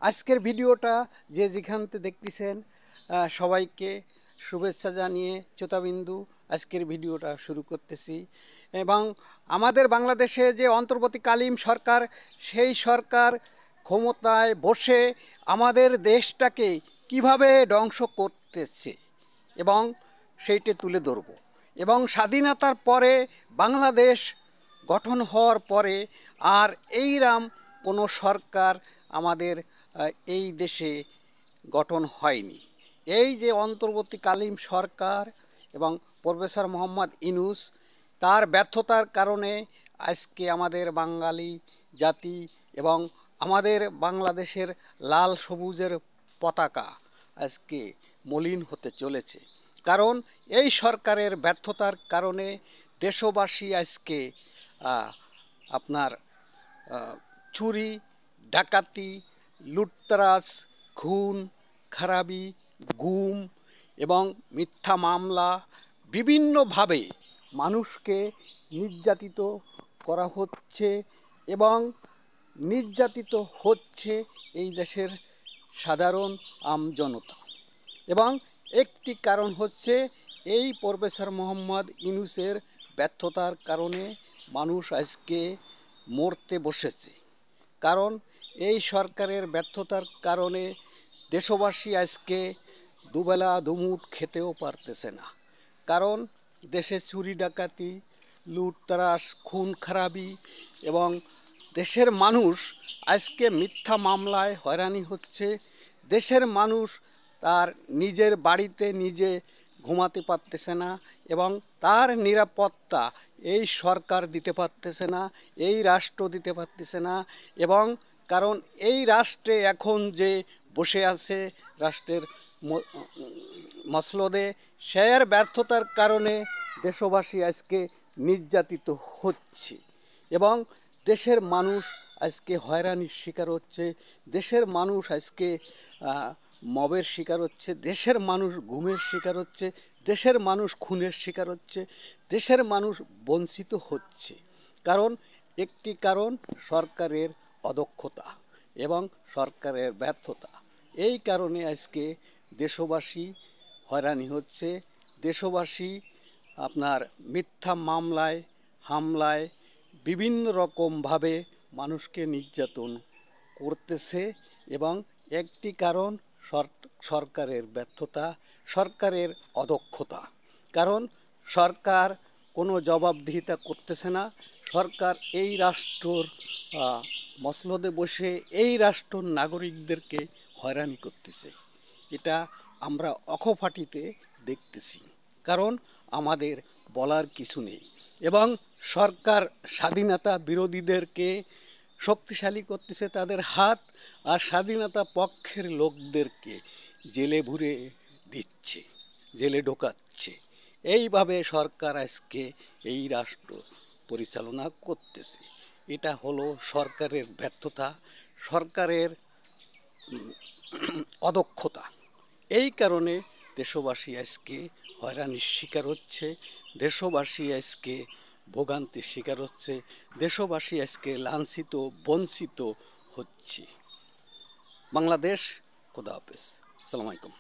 আজকের ভিডিওটা যে যেখানতে দেখতেছেন সবাইকে শুভেচ্ছা জানিয়ে চোতাবিন্দু আজকের ভিডিওটা শুরু করতেছি। এবং আমাদের বাংলাদেশে যে অন্তর্বর্তীকালীন সরকার, সেই সরকার ক্ষমতায় বসে আমাদের দেশটাকে কিভাবে ধ্বংস করতেছে এবং সেইটা তুলে ধরব। এবং স্বাধীনতার পরে বাংলাদেশ গঠন হওয়ার পরে আর এইরকম কোনো সরকার আমাদের এই দেশে গঠন হয়নি। এই যে অন্তর্বর্তীকালীন সরকার এবং প্রফেসর মোহাম্মদ ইউনূস, তার ব্যর্থতার কারণে আজকে আমাদের বাঙালি জাতি এবং আমাদের বাংলাদেশের লাল সবুজের পতাকা আজকে মলিন হতে চলেছে। কারণ এই সরকারের ব্যর্থতার কারণে দেশবাসী আজকে আপনার চুরি, ডাকাতি, লুটতরাজ, খুন খারাবি, গুম এবং মিথ্যা মামলা বিভিন্নভাবে মানুষকে নির্যাতিত করা হচ্ছে এবং নির্যাতিত হচ্ছে এই দেশের সাধারণ আমজনতা। এবং একটি কারণ হচ্ছে এই প্রফেসর মোহাম্মদ ইউনূসের ব্যর্থতার কারণে মানুষ আজকে মরতে বসেছে। কারণ এই সরকারের ব্যর্থতার কারণে দেশবাসী আজকে দুবেলা দুমুঠ খেতেও পারতেছে না। কারণ দেশে চুরি ডাকাতি, লুটতরাজ, খুন খারাবি এবং দেশের মানুষ আজকে মিথ্যা মামলায় হয়রানি হচ্ছে। দেশের মানুষ তার নিজের বাড়িতে নিজে ঘুমাতে পারতেছে না এবং তার নিরাপত্তা এই সরকার দিতে পারতেছে না, এই রাষ্ট্র দিতে পারতেছে না। এবং কারণ এই রাষ্ট্রে এখন যে বসে আছে রাষ্ট্রের মসনদে, সের ব্যর্থতার কারণে দেশবাসী আজকে নির্যাতিত হচ্ছে এবং দেশের মানুষ আজকে হয়রানির শিকার হচ্ছে। দেশের মানুষ আজকে মবের শিকার হচ্ছে, দেশের মানুষ গুমের শিকার হচ্ছে, দেশের মানুষ খুনের শিকার হচ্ছে, দেশের মানুষ বঞ্চিত হচ্ছে। কারণ একটি কারণ সরকারের অদক্ষতা এবং সরকারের ব্যর্থতা। এই কারণে আজকে দেশবাসী হয়রানি হচ্ছে। দেশবাসী আপনার মিথ্যা মামলায় হামলায় বিভিন্ন রকমভাবে মানুষকে নির্যাতন করতেছে এবং একটি কারণ সরকারের ব্যর্থতা, সরকারের অদক্ষতা। কারণ সরকার কোনো জবাবদিহিতা করতেছে না। সরকার এই রাষ্ট্রর মসনদে বসে এই রাষ্ট্রর নাগরিকদেরকে হয়রানি করতেছে। এটা আমরা অকপটিতে দেখতেছি। কারণ আমাদের বলার কিছু নেই এবং সরকার স্বাধীনতা বিরোধীদেরকে শক্তিশালী করতেছে তাদের হাত, আর স্বাধীনতা পক্ষের লোকদেরকে জেলে ভরে দিচ্ছে, জেলে ঢোকাচ্ছে। এইভাবে সরকার আজকে এই রাষ্ট্র পরিচালনা করতেছে। এটা হলো সরকারের ব্যর্থতা, সরকারের অদক্ষতা। এই কারণে দেশবাসী আজকে হয়রানির শিকার হচ্ছে, দেশবাসী আজকে ভোগান্তির শিকার হচ্ছে, দেশবাসী আজকে লাঞ্ছিত বঞ্চিত হচ্ছে। বাংলাদেশ, খোদা হাফেজ, আসসালামু আলাইকুম।